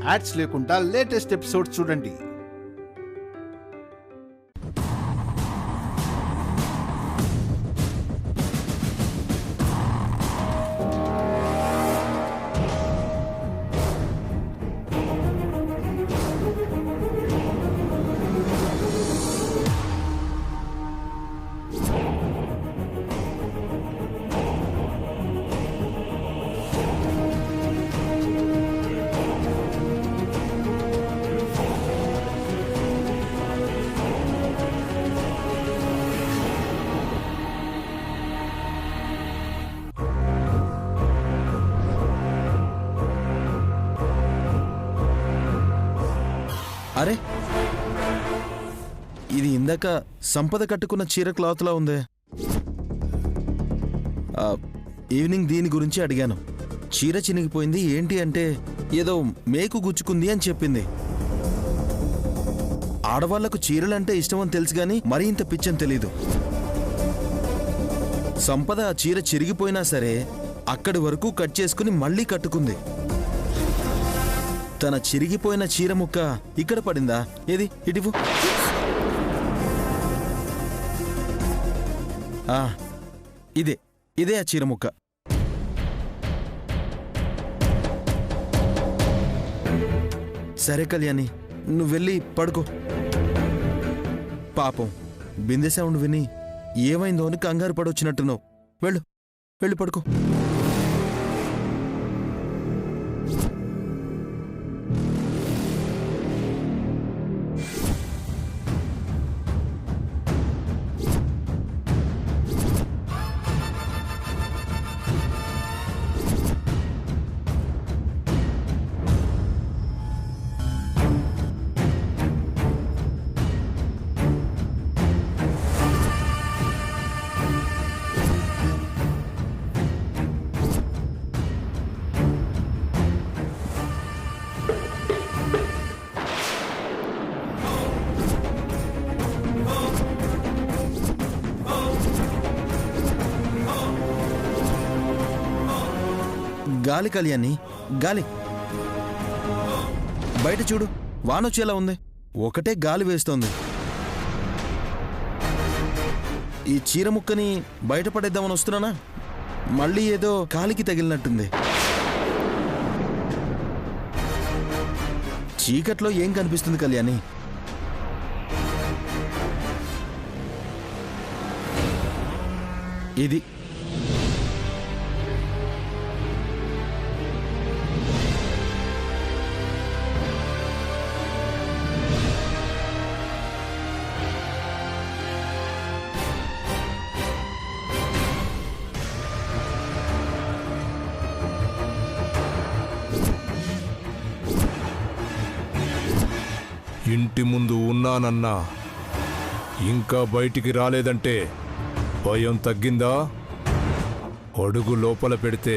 Ads లేకుండా latest episodes చూడండి. అరే, ఇది ఇందాక సంపద కట్టుకున్న చీర క్లాత్లా ఉందే. ఈవినింగ్ దీని గురించి అడిగాను. చీర చినిగిపోయింది ఏంటి అంటే ఏదో మేకు గుచ్చుకుంది అని చెప్పింది. ఆడవాళ్లకు చీరలంటే ఇష్టమని తెలుసు గాని మరీ ఇంత పిచ్చని తెలీదు. సంపద ఆ చీర చిరిగిపోయినా సరే అక్కడి వరకు కట్ చేసుకుని మళ్ళీ కట్టుకుంది. తన చిరిగిపోయిన చీర ముక్క ఇక్కడ పడిందా? ఏది ఇటివు. ఇదే ఆ చీర ముక్క. సరే కళ్యాణి, నువ్వు వెళ్ళి పడుకో. పాపం బిందె సౌండ్ విని ఏమైందో అని కంగారు పడొచ్చినట్టున్నావు. వెళ్ళు, వెళ్ళి పడుకో. గాలి కళ్యాణి, గాలి. బయట చూడు, వానొచ్చేలా ఉంది. ఒకటే గాలి వేస్తోంది. ఈ చీర ముక్కని బయటపడేద్దామని వస్తున్నానా, మళ్ళీ ఏదో కాలికి తగిలినట్టుంది. చీకట్లో ఏం కనిపిస్తుంది కళ్యాణి? ఇది ఇంటి ముందు ఉన్నానన్నా ఇంకా బయటికి రాలేదంటే భయం తగ్గిందా? అడుగు లోపల పెడితే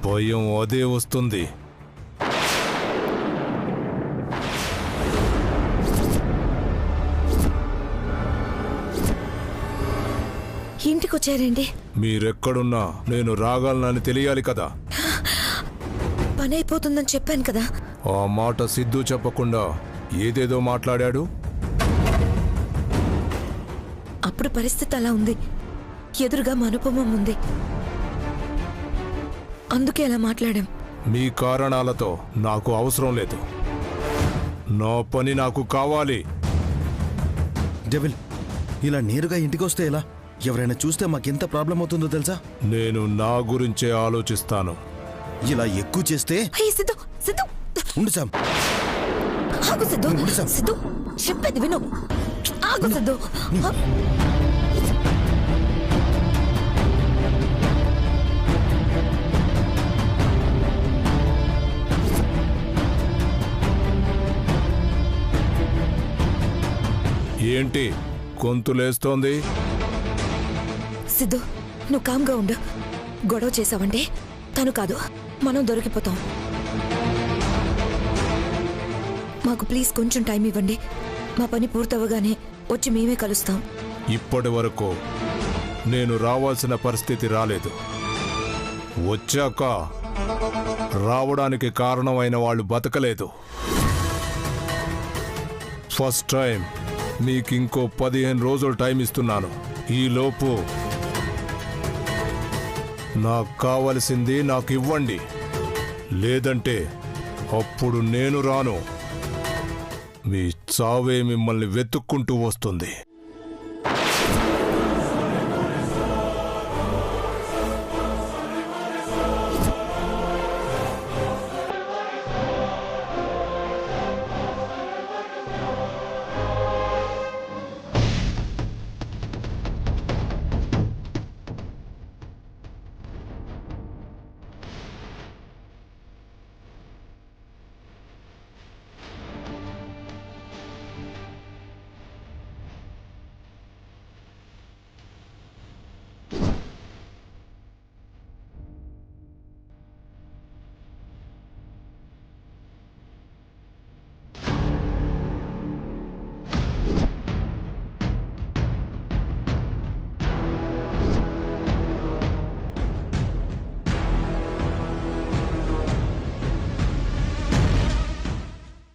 భయం అదే వస్తుంది. ఇంటికొచ్చారండి. మీరెక్కడున్నా నేను రాగలనని తెలియాలి కదా. పని అయిపోతుందని చెప్పాను కదా. ఆ మాట సిద్ధు చెప్పకుండా ఏదేదో మాట్లాడాడు. అప్పుడు పరిస్థితి అలా ఉంది. ఎదురుగా అనుపమం ఉంది, అందుకే అలా మాట్లాడాం. మీ కారణాలతో నాకు అవసరం లేదు. నా పని నాకు కావాలి. డెవిల్, ఇలా నేరుగా ఇంటికొస్తే ఎలా? ఎవరైనా చూస్తే మాకెంత ప్రాబ్లం అవుతుందో తెలుసా? నేను నా గురించే ఆలోచిస్తాను. ఇలా ఎక్కువ చేస్తే సిద్ధు, సిద్ధు ఉండు సామ్. ఆగు సిద్ధు, సిద్ధు చెప్పేది విను. ఆగు సిద్ధు. ఏంటి గొంతులేస్తోంది? సిద్ధు, నువ్వు కామ్గా ఉండు. గొడవ చేసావంటే తను కాదు మనం దొరికిపోతాం. మాకు ప్లీజ్ కొంచెం టైం ఇవ్వండి. మా పని పూర్తవగానే వచ్చి మేమే కలుస్తాం. ఇప్పటి వరకు నేను రావాల్సిన పరిస్థితి రాలేదు. వచ్చాక రావడానికి కారణమైన వాళ్ళు బతకలేదు. ఫస్ట్ టైం మీకు ఇంకో 15 రోజులు టైం ఇస్తున్నాను. ఈలోపు నాకు కావలసింది నాకు ఇవ్వండి, లేదంటే అప్పుడు నేను రాను. మీ చావే మిమ్మల్ని వెతుక్కుంటూ వస్తుంది.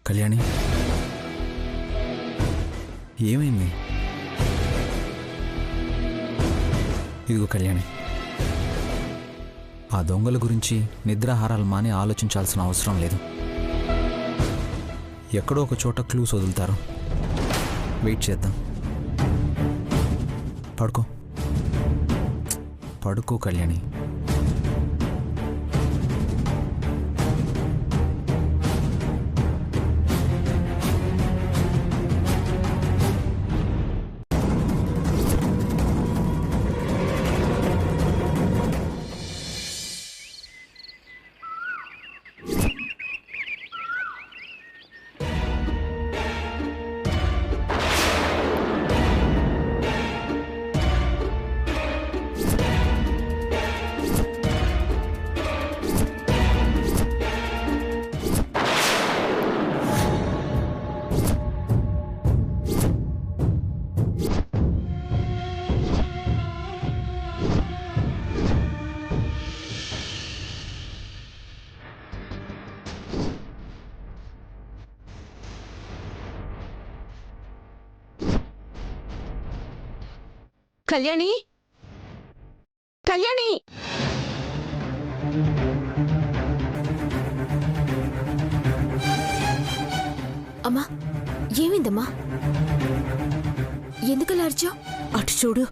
కళ్యాణి, ఏమైంది? ఇదిగో కళ్యాణి, ఆ దొంగల గురించి నిద్రాహారాలు మాని ఆలోచించాల్సిన అవసరం లేదు. ఎక్కడో ఒక చోట క్లూస్ వదులుతారు, వెయిట్ చేద్దాం. పడుకో పడుకో కళ్యాణి. కళ్యాణి, కళ్యాణి, అమ్మా, ఏమైందమ్మా? ఎందుకలా అరిచావ్? అటు చూడు.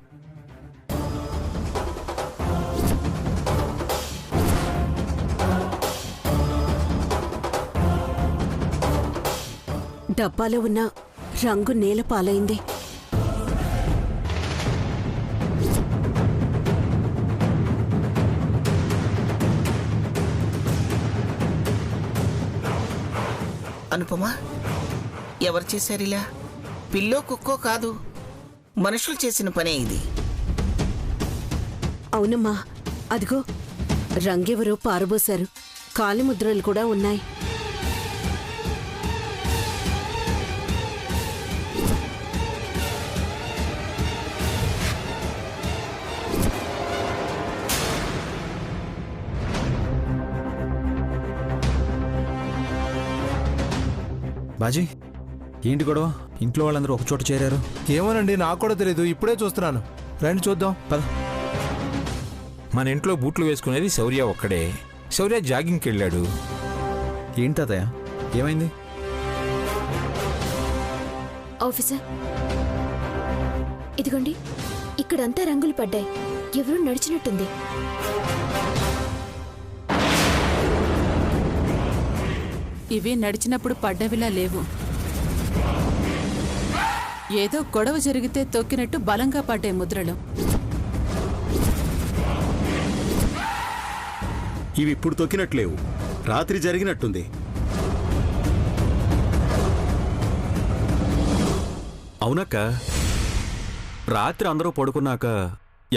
డబ్బాలో ఉన్న రంగు నేల పాలైంది. అనుపమా, ఎవరు చేశారిలా? పిల్లో కుక్కో కాదు, మనుషులు చేసిన పనే ఇది. అవునమ్మా, అదిగో రంగెవరో పారబోశారు. కాలిముద్రలు కూడా ఉన్నాయి. బాజీ, ఏంటి గొడవ? ఇంట్లో వాళ్ళందరూ ఒక చోట చేరారు. ఏమోనండి, నాకు కూడా తెలీదు, ఇప్పుడే చూస్తున్నాను. రండి చూద్దాం. పద. మన ఇంట్లో బూట్లు వేసుకునేది శౌర్య ఒక్కడే. శౌర్య జాగింగ్కి వెళ్ళాడు. ఏంటి తాతయ్య, ఏమైంది? ఆఫీసర్, ఇదిగోండి, ఇక్కడంతా రంగులు పడ్డాయి. ఎవరూ నడిచినట్టుంది. ఇవి నడిచినప్పుడు పడ్డవిలా లేవు. ఏదో గొడవ జరిగితే తొక్కినట్టు బలంగా పడ్డే ముద్రలు. ఇవి ఇప్పుడు తొక్కినట్లేవు, రాత్రి జరిగినట్టుంది. అవునక్క, రాత్రి అందరూ పడుకున్నాక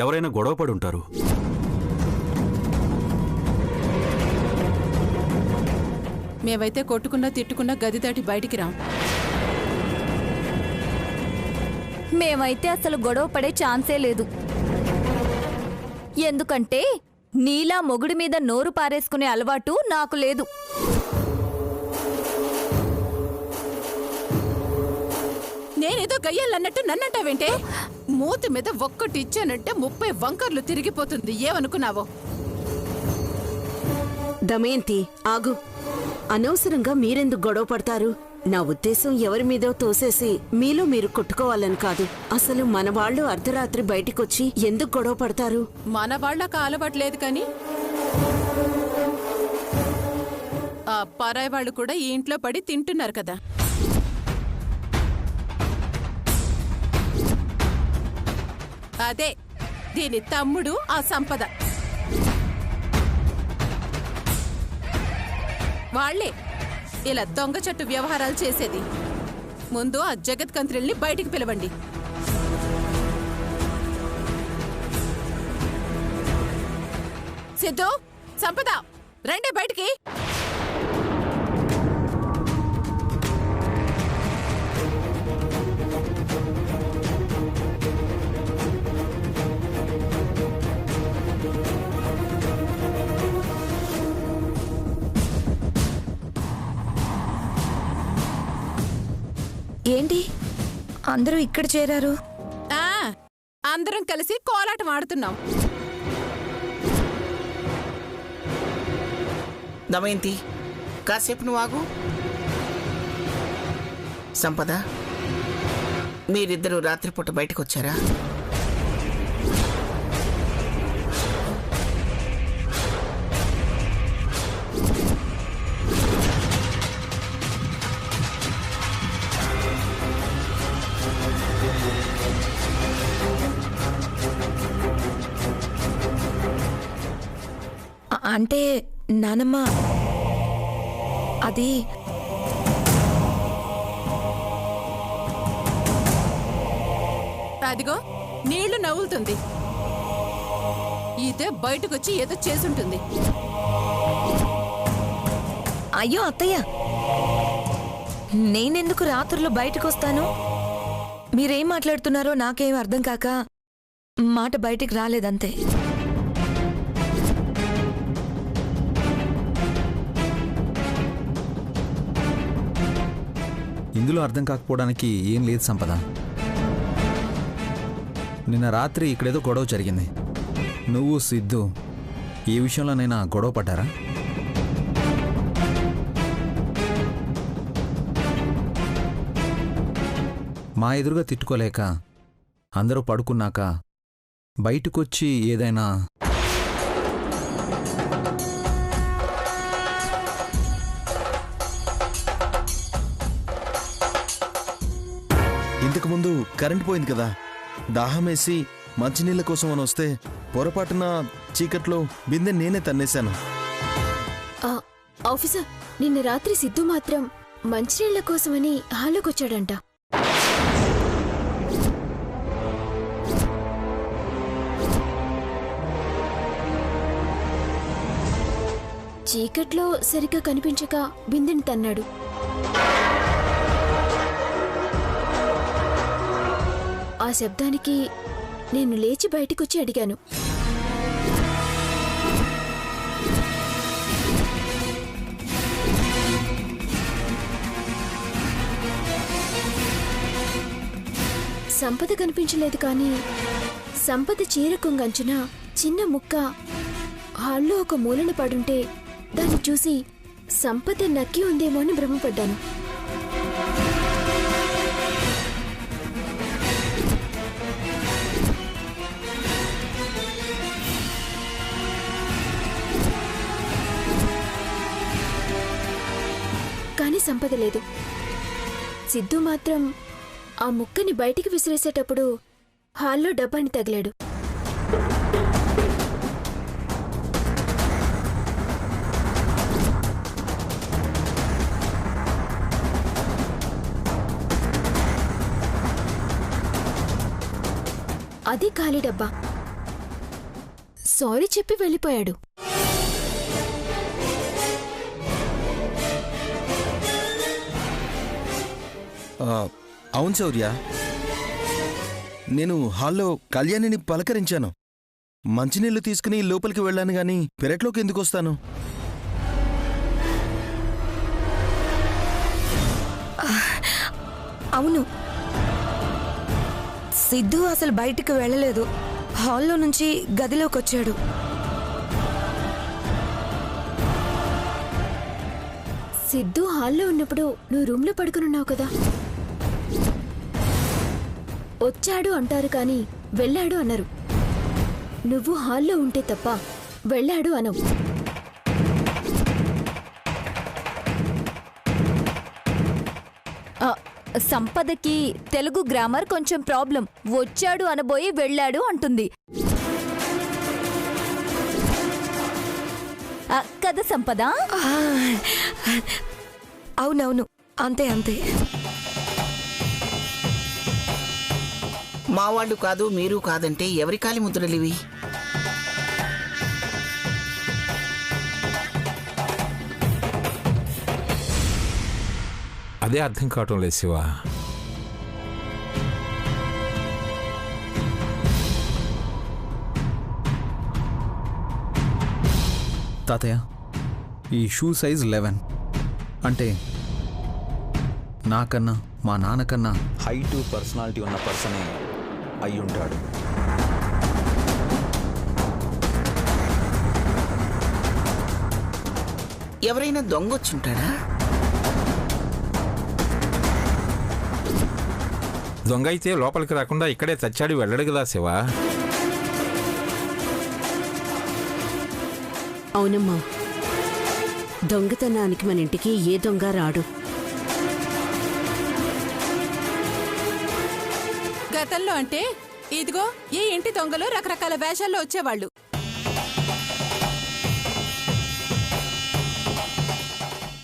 ఎవరైనా గొడవ పడి ఉంటారు. మేమైతే కొట్టుకున్నా తిట్టుకున్నా గది దాటి బయటికి రాం. మేమైతే అసలు గొడవ పడే ఛాన్సే లేదు. ఎందుకంటే నీలా మొగుడి మీద నోరు పారేసుకునే అలవాటు నాకు లేదు. నేనేదో గయ్యాలన్నట్టు నన్నంటావేంటే? మూతి మీద ఒక్కటి ఇచ్చానంటే 30 వంకర్లు తిరిగిపోతుంది. ఏమనుకున్నావో? దమయంతి, ఆగు. అనవసరంగా మీరెందుకు గొడవ పడతారు? నా ఉద్దేశం ఎవరి మీదో తోసేసి మీలో మీరు కొట్టుకోవాలని కాదు. అసలు మన వాళ్ళు అర్ధరాత్రి బయటికొచ్చి ఎందుకు గొడవ పడతారు? మన వాళ్ళకు అలవాట్లేదు కానీ ఆ పరాయి వాళ్ళు కూడా ఈ ఇంట్లో పడి తింటున్నారు కదా. అదే దీని తమ్ముడు ఆ సంపద. వాళ్లే ఇలా దొంగ చెట్టు వ్యవహారాలు చేసేది. ముందు ఆ జగత్కంత్రిల్ని బయటికి పిలవండి. సిద్ధు, సంపద, రండి బయటికి. ఏంటి అందరూ ఇక్కడ చేరారు? అందరం కలిసి కోలాటం ఆడుతున్నాం. దమయంతి, కాసేపు నువ్వు ఆగు. సంపద, మీరిద్దరూ రాత్రిపూట బయటకు వచ్చారా? అంటే నానమ్మ, అది అదిగో నీళ్లు నవ్వులుతుంది. ఇదే బయటకొచ్చి ఏదో చేసుంటుంది. అయ్యో అత్తయ్య, నేనెందుకు రాత్రులు బయటకొస్తాను? మీరేం మాట్లాడుతున్నారో నాకేం అర్థం కాక మాట బయటికి రాలేదంతే. ఇందులో అర్థం కాకపోవడానికి ఏం లేదు సంపద. నిన్న రాత్రి ఇక్కడేదో గొడవ జరిగింది. నువ్వు సిద్ధు ఈ విషయంలోనైనా గొడవ పడ్డారా? మా ఎదురుగా తిట్టుకోలేక అందరూ పడుకున్నాక బయటకొచ్చి ఏదైనా ఇంతకుముందు కరెంట్ పోయింది కదా, దాహమేసి మంచినీళ్ళ కోసం అని వస్తే పొరపాటున చీకట్లో బిందె నేనే తన్నేశాను. ఆఫీసర్, నిన్న రాత్రి సిద్ధు మాత్రం మంచినీళ్ల కోసమని హాల్లోకొచ్చాడంట. చీకట్లో సరిగ్గా కనిపించక బిందెని తన్నాడు. ఆ శబ్దానికి నేను లేచి బయటికొచ్చి అడిగాను. సంపద కనిపించలేదు, కానీ సంపద చీర కొంగంచున చిన్న ముక్క హాల్లో ఒక మూలన పడుంటే దాన్ని చూసి సంపద నక్కి ఉందేమో అని భ్రమపడ్డాను. కానీ సంపద లేదు. సిద్ధు మాత్రం ఆ ముక్కని బయటికి విసిరేసేటప్పుడు హాల్లో డబ్బాని తగిలాడు. అది ఖాళీ డబ్బా. సారీ చెప్పి వెళ్ళిపోయాడు. అవును శౌర్య, నేను హాల్లో కళ్యాణిని పలకరించాను. మంచినీళ్లు తీసుకుని లోపలికి వెళ్ళాను గాని పెరట్లోకి ఎందుకు వస్తాను? అవును, సిద్ధు అసలు బయటికి వెళ్ళలేదు. హాల్లో నుంచి గదిలోకి వచ్చాడు. సిద్ధు హాల్లో ఉన్నప్పుడు నువ్వు రూమ్లో పడుకునున్నావు కదా. వచ్చాడు అంటారు కానీ వెళ్ళాడు అన్నారు. నువ్వు హాల్లో ఉంటే తప్ప వెళ్ళాడు అనవు. సంపదకి తెలుగు గ్రామర్ కొంచెం ప్రాబ్లం. వచ్చాడు అనబోయి వెళ్ళాడు అంటుంది కదా సంపద? అవునవును, అంతే అంతే. మా వాళ్ళు కాదు మీరు కాదంటే ఎవరి కాలి ముద్రలివి? అదే అర్థం కావటం లేదు శివ. తాతయ్య, ఈ షూ సైజ్ 11 అంటే నాకన్నా మా నాన్నకన్నా హైటు పర్సనాలిటీ ఉన్న పర్సనే అయి ఉంటాడు. ఎవరైనా దొంగొచ్చుంటాడా? దొంగ అయితే లోపలికి రాకుండా ఇక్కడే చచ్చాడు వెళ్ళడు కదా శివ. అవునమ్మా, దొంగతనానికి మన ఇంటికి ఏ దొంగ రాడు. గతంలో అంటే ఇదిగో ఈ ఇంటి దొంగలు రకరకాల వేషాల్లో వచ్చేవాళ్ళు.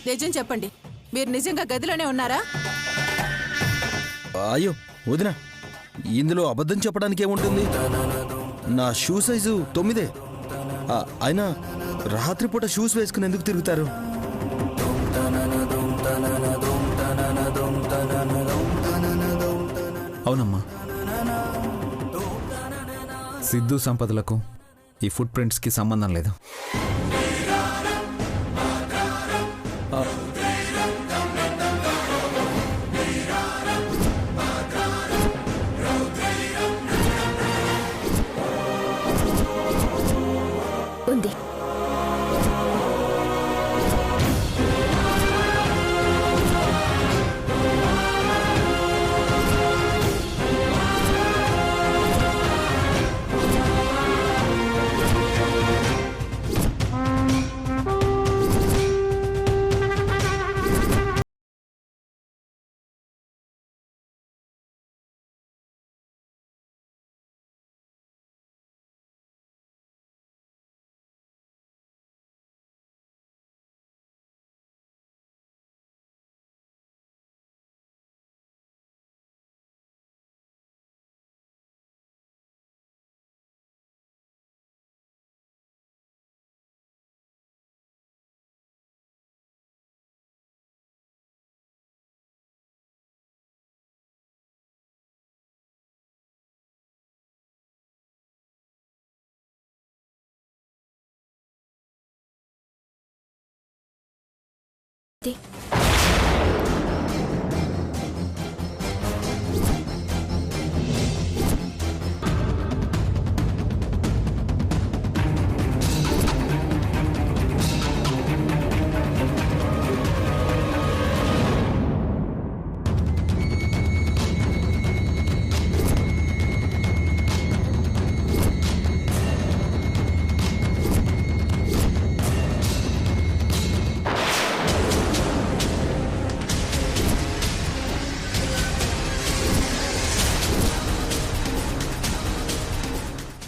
నిజం చెప్పండి, మీరు నిజంగా గదిలోనే ఉన్నారా? అయ్యో వదినా, ఇందులో అబద్ధం చెప్పడానికి ఏముంటుంది? నా షూ సైజు 9. అయినా రాత్రిపూట షూస్ వేసుకుని ఎందుకు తిరుగుతారు? అవునమ్మా, సిద్ధు సంపదలకు ఈ ఫుట్ ప్రింట్స్కి సంబంధం లేదు. ఉంది.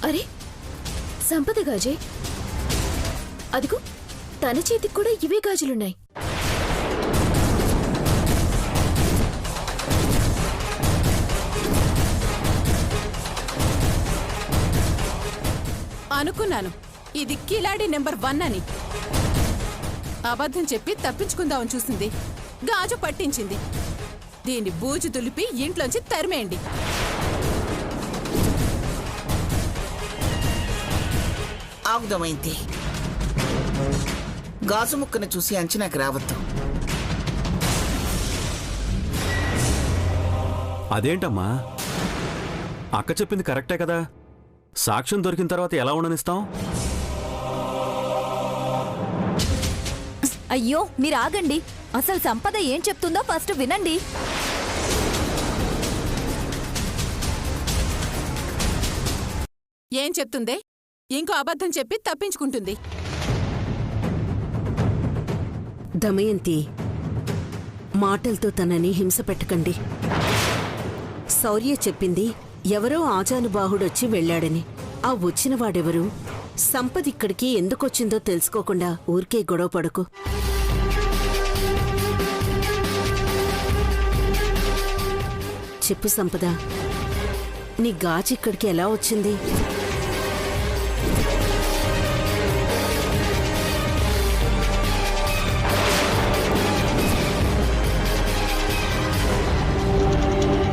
అరే, సంపద గాజే. అదిగో తన చేతికి కూడా ఇవే గాజులున్నాయి. అనుకున్నాను ఇది కిలాడి నెంబర్ 1 అని. అబద్ధం చెప్పి తప్పించుకుందామని చూసింది, గాజు పట్టించింది. దీన్ని బూజు దులిపి ఇంట్లోంచి తరిమేయండి. ఆగుదమైంది. గాజు ముక్కను చూసి అంచనాకి రావద్దు. అదేంటమ్మా, అక్క చెప్పింది కరెక్టే కదా. సాక్ష్యం దొరికిన తర్వాత ఎలా ఉండనిస్తాం? అయ్యో మీరు ఆగండి. అసలు సంపద ఏం చెప్తుందో ఫస్ట్ వినండి. ఏం చెప్తుందే? ఇంకో అబద్ధం చెప్పి తప్పించుకుంటుంది. దమయంతి, మాటలతో తనని హింస పెట్టకండి. శౌర్య చెప్పింది ఎవరో ఆజానుబాహుడొచ్చి వెళ్ళాడని. ఆ వచ్చినవాడెవరు, సంపద ఇక్కడికి ఎందుకొచ్చిందో తెలుసుకోకుండా ఊరికే గొడవ పడకు. చెప్పు సంపద, నీ గాజు ఇక్కడికి ఎలా వచ్చింది?